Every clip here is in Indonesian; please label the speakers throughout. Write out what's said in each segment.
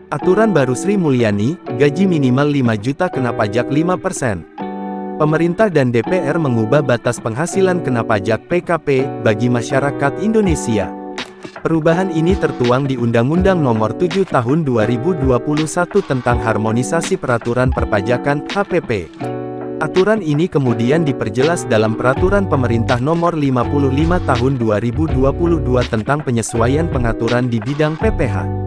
Speaker 1: Aturan baru Sri Mulyani, gaji minimal 5 juta kena pajak 5%. Pemerintah dan DPR mengubah batas penghasilan kena pajak PKP bagi masyarakat Indonesia. Perubahan ini tertuang di Undang-Undang Nomor 7 Tahun 2021 tentang Harmonisasi Peraturan Perpajakan (HPP). Aturan ini kemudian diperjelas dalam Peraturan Pemerintah Nomor 55 Tahun 2022 tentang penyesuaian pengaturan di bidang PPh.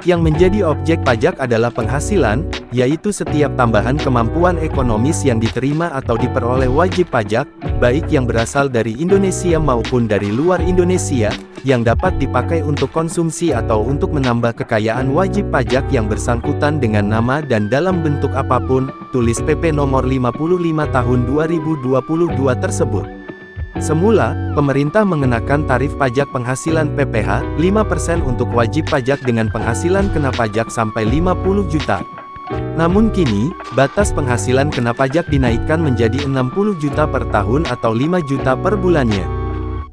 Speaker 1: Yang menjadi objek pajak adalah penghasilan, yaitu setiap tambahan kemampuan ekonomis yang diterima atau diperoleh wajib pajak, baik yang berasal dari Indonesia maupun dari luar Indonesia, yang dapat dipakai untuk konsumsi atau untuk menambah kekayaan wajib pajak yang bersangkutan dengan nama dan dalam bentuk apapun, tulis PP Nomor 55 Tahun 2022 tersebut. Semula, pemerintah mengenakan tarif pajak penghasilan PPh, 5% untuk wajib pajak dengan penghasilan kena pajak sampai 50 juta. Namun kini, batas penghasilan kena pajak dinaikkan menjadi 60 juta per tahun atau 5 juta per bulannya.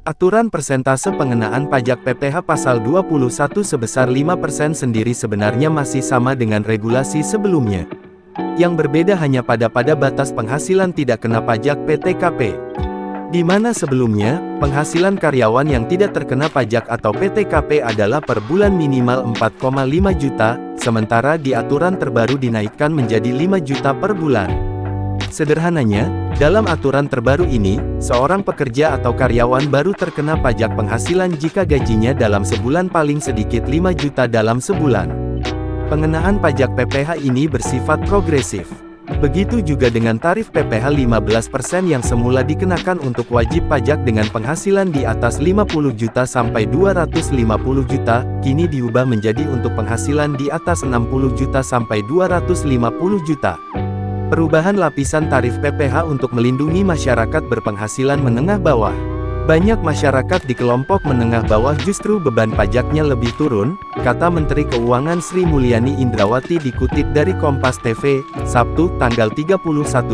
Speaker 1: Aturan persentase pengenaan pajak PPh pasal 21 sebesar 5% sendiri sebenarnya masih sama dengan regulasi sebelumnya. Yang berbeda hanya pada batas penghasilan tidak kena pajak PTKP. Di mana sebelumnya, penghasilan karyawan yang tidak terkena pajak atau PTKP adalah per bulan minimal 4,5 juta, sementara di aturan terbaru dinaikkan menjadi 5 juta per bulan. Sederhananya, dalam aturan terbaru ini, seorang pekerja atau karyawan baru terkena pajak penghasilan jika gajinya dalam sebulan paling sedikit 5 juta dalam sebulan. Pengenaan pajak PPh ini bersifat progresif. Begitu juga dengan tarif PPh 15% yang semula dikenakan untuk wajib pajak dengan penghasilan di atas 50 juta sampai 250 juta, kini diubah menjadi untuk penghasilan di atas 60 juta sampai 250 juta. Perubahan lapisan tarif PPh untuk melindungi masyarakat berpenghasilan menengah bawah. Banyak masyarakat di kelompok menengah bawah justru beban pajaknya lebih turun, kata Menteri Keuangan Sri Mulyani Indrawati dikutip dari Kompas TV, Sabtu, tanggal 31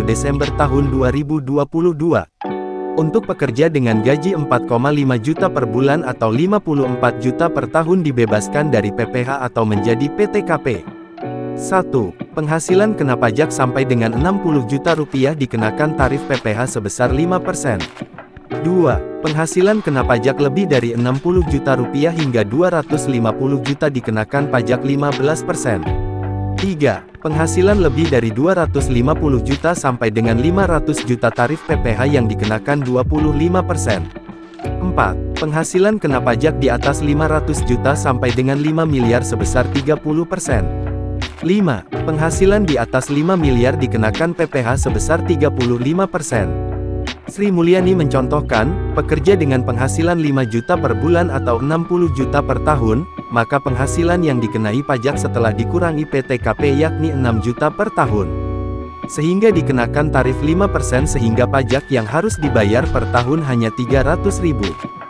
Speaker 1: Desember tahun 2022. Untuk pekerja dengan gaji 4,5 juta per bulan atau 54 juta per tahun dibebaskan dari PPh atau menjadi PTKP. 1. Penghasilan kena pajak sampai dengan 60 juta rupiah dikenakan tarif PPh sebesar 5%. 2. Penghasilan kena pajak lebih dari 60 juta rupiah hingga 250 juta dikenakan pajak 15%. 3. Penghasilan lebih dari 250 juta sampai dengan 500 juta tarif PPh yang dikenakan 25%. 4. Penghasilan kena pajak di atas 500 juta sampai dengan 5 miliar sebesar 30%. 5. Penghasilan di atas 5 miliar dikenakan PPh sebesar 35%. Sri Mulyani mencontohkan, pekerja dengan penghasilan 5 juta per bulan atau 60 juta per tahun, maka penghasilan yang dikenai pajak setelah dikurangi PTKP yakni 6 juta per tahun. Sehingga dikenakan tarif 5% sehingga pajak yang harus dibayar per tahun hanya 300.000.